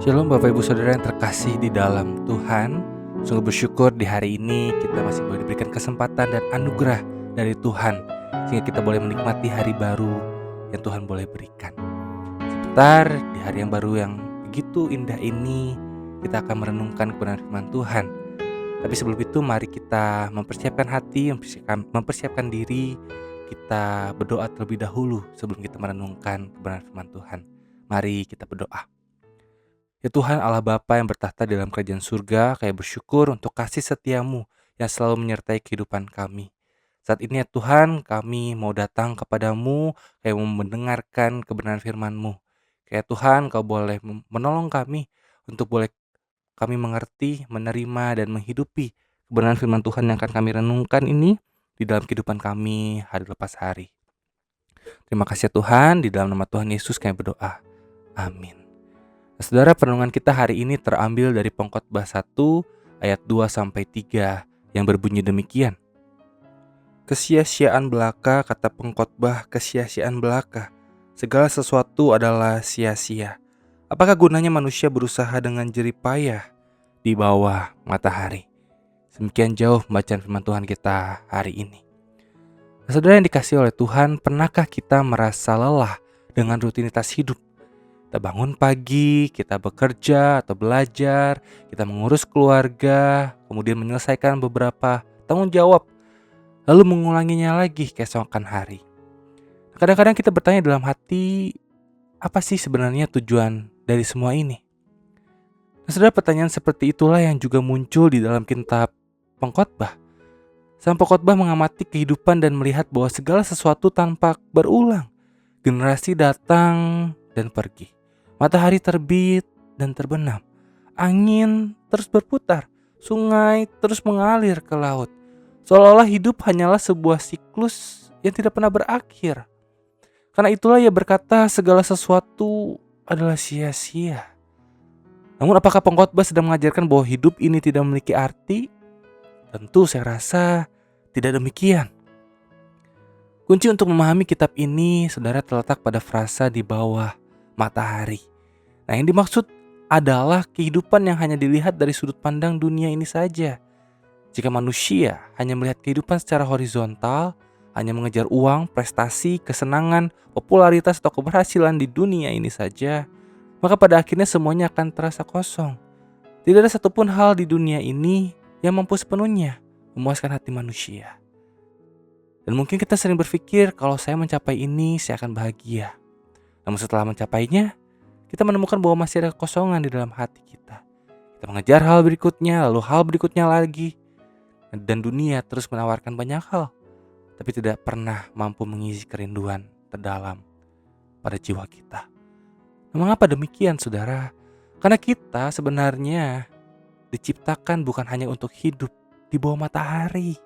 Shalom Bapak Ibu Saudara yang terkasih di dalam Tuhan. Sungguh bersyukur di hari ini kita masih boleh diberikan kesempatan dan anugerah dari Tuhan, sehingga kita boleh menikmati hari baru yang Tuhan boleh berikan. Sebentar di hari yang baru yang begitu indah ini, kita akan merenungkan kebenaran firman Tuhan. Tapi sebelum itu mari kita mempersiapkan hati, mempersiapkan diri. Kita berdoa terlebih dahulu sebelum kita merenungkan kebenaran firman Tuhan. Mari kita berdoa. Ya Tuhan Allah Bapa yang bertahta di dalam kerajaan surga, kami bersyukur untuk kasih setiamu yang selalu menyertai kehidupan kami. Saat ini ya Tuhan, kami mau datang kepadamu, kami mau mendengarkan kebenaran firman-Mu. Kayak Tuhan, Kau boleh menolong kami untuk boleh kami mengerti, menerima, dan menghidupi kebenaran firman Tuhan yang akan kami renungkan ini di dalam kehidupan kami hari lepas hari. Terima kasih ya Tuhan, di dalam nama Tuhan Yesus kami berdoa. Amin. Saudara, perenungan kita hari ini terambil dari Pengkhotbah 1 ayat 2-3 yang berbunyi demikian. Kesia-siaan belaka, kata pengkhotbah, kesia-siaan belaka. Segala sesuatu adalah sia-sia. Apakah gunanya manusia berusaha dengan jerih payah di bawah matahari? Demikian jauh bacaan firman Tuhan kita hari ini. Saudara yang dikasihi oleh Tuhan, pernahkah kita merasa lelah dengan rutinitas hidup? Kita bangun pagi, kita bekerja atau belajar, kita mengurus keluarga, kemudian menyelesaikan beberapa tanggung jawab, lalu mengulanginya lagi keesokan hari. Kadang-kadang kita bertanya dalam hati, apa sih sebenarnya tujuan dari semua ini? Nah, saudara, pertanyaan seperti itulah yang juga muncul di dalam kitab Pengkhotbah. Sang pengkhotbah mengamati kehidupan dan melihat bahwa segala sesuatu tampak berulang. Generasi datang dan pergi. Matahari terbit dan terbenam. Angin terus berputar. Sungai terus mengalir ke laut. Seolah-olah hidup hanyalah sebuah siklus yang tidak pernah berakhir. Karena itulah ia berkata segala sesuatu adalah sia-sia. Namun apakah pengkhotbah sedang mengajarkan bahwa hidup ini tidak memiliki arti? Tentu saya rasa tidak demikian. Kunci untuk memahami kitab ini, saudara, terletak pada frasa di bawah matahari. Nah, yang dimaksud adalah kehidupan yang hanya dilihat dari sudut pandang dunia ini saja. Jika manusia hanya melihat kehidupan secara horizontal, hanya mengejar uang, prestasi, kesenangan, popularitas, atau keberhasilan di dunia ini saja, maka pada akhirnya semuanya akan terasa kosong. Tidak ada satupun hal di dunia ini yang mampu sepenuhnya memuaskan hati manusia. Dan mungkin kita sering berpikir kalau saya mencapai ini, saya akan bahagia. Namun setelah mencapainya, kita menemukan bahwa masih ada kekosongan di dalam hati kita. Kita mengejar hal berikutnya, lalu hal berikutnya lagi. Dan dunia terus menawarkan banyak hal, tapi tidak pernah mampu mengisi kerinduan terdalam pada jiwa kita. Nah, mengapa demikian, saudara? Karena kita sebenarnya diciptakan bukan hanya untuk hidup di bawah matahari.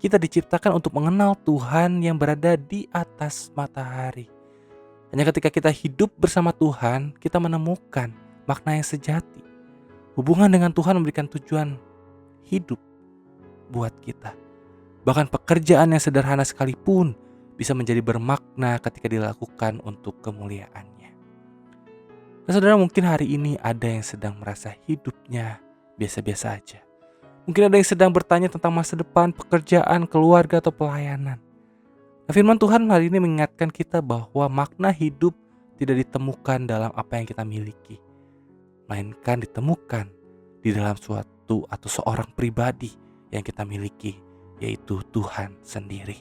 Kita diciptakan untuk mengenal Tuhan yang berada di atas matahari. Hanya ketika kita hidup bersama Tuhan, kita menemukan makna yang sejati. Hubungan dengan Tuhan memberikan tujuan hidup buat kita. Bahkan pekerjaan yang sederhana sekalipun bisa menjadi bermakna ketika dilakukan untuk kemuliaannya. Nah, saudara, mungkin hari ini ada yang sedang merasa hidupnya biasa-biasa aja. Mungkin ada yang sedang bertanya tentang masa depan, pekerjaan, keluarga, atau pelayanan. Nah, firman Tuhan hari ini mengingatkan kita bahwa makna hidup tidak ditemukan dalam apa yang kita miliki, melainkan ditemukan di dalam suatu atau seorang pribadi yang kita miliki, yaitu Tuhan sendiri.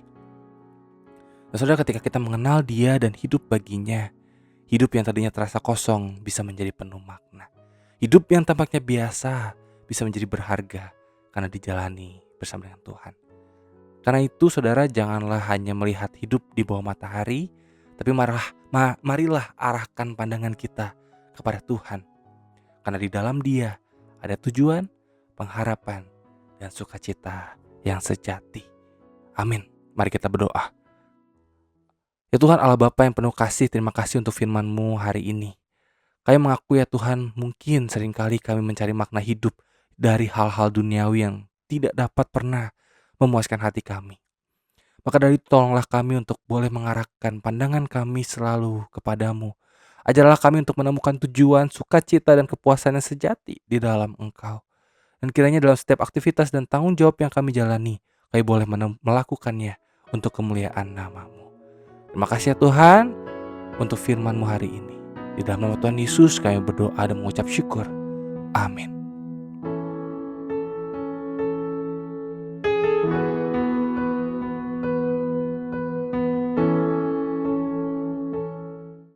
Nah, saudara, ketika kita mengenal Dia dan hidup baginya, hidup yang tadinya terasa kosong bisa menjadi penuh makna. Hidup yang tampaknya biasa bisa menjadi berharga karena dijalani bersama dengan Tuhan. Karena itu, saudara, janganlah hanya melihat hidup di bawah matahari, tapi marilah arahkan pandangan kita kepada Tuhan. Karena di dalam Dia ada tujuan, pengharapan, dan sukacita yang sejati. Amin. Mari kita berdoa. Ya Tuhan Allah Bapa yang penuh kasih, terima kasih untuk firman-Mu hari ini. Kami mengakui ya Tuhan, mungkin seringkali kami mencari makna hidup dari hal-hal duniawi yang tidak dapat pernah memuaskan hati kami. Maka dari itu tolonglah kami untuk boleh mengarahkan pandangan kami selalu kepadamu, Ajarlah kami untuk menemukan tujuan, sukacita, dan kepuasan yang sejati di dalam Engkau. Dan kiranya dalam setiap aktivitas dan tanggung jawab yang kami jalani, kami boleh melakukannya untuk kemuliaan nama-Mu. Terima kasih ya Tuhan untuk firman-Mu hari ini. Di dalam nama Tuhan Yesus kami berdoa dan mengucap syukur. Amin.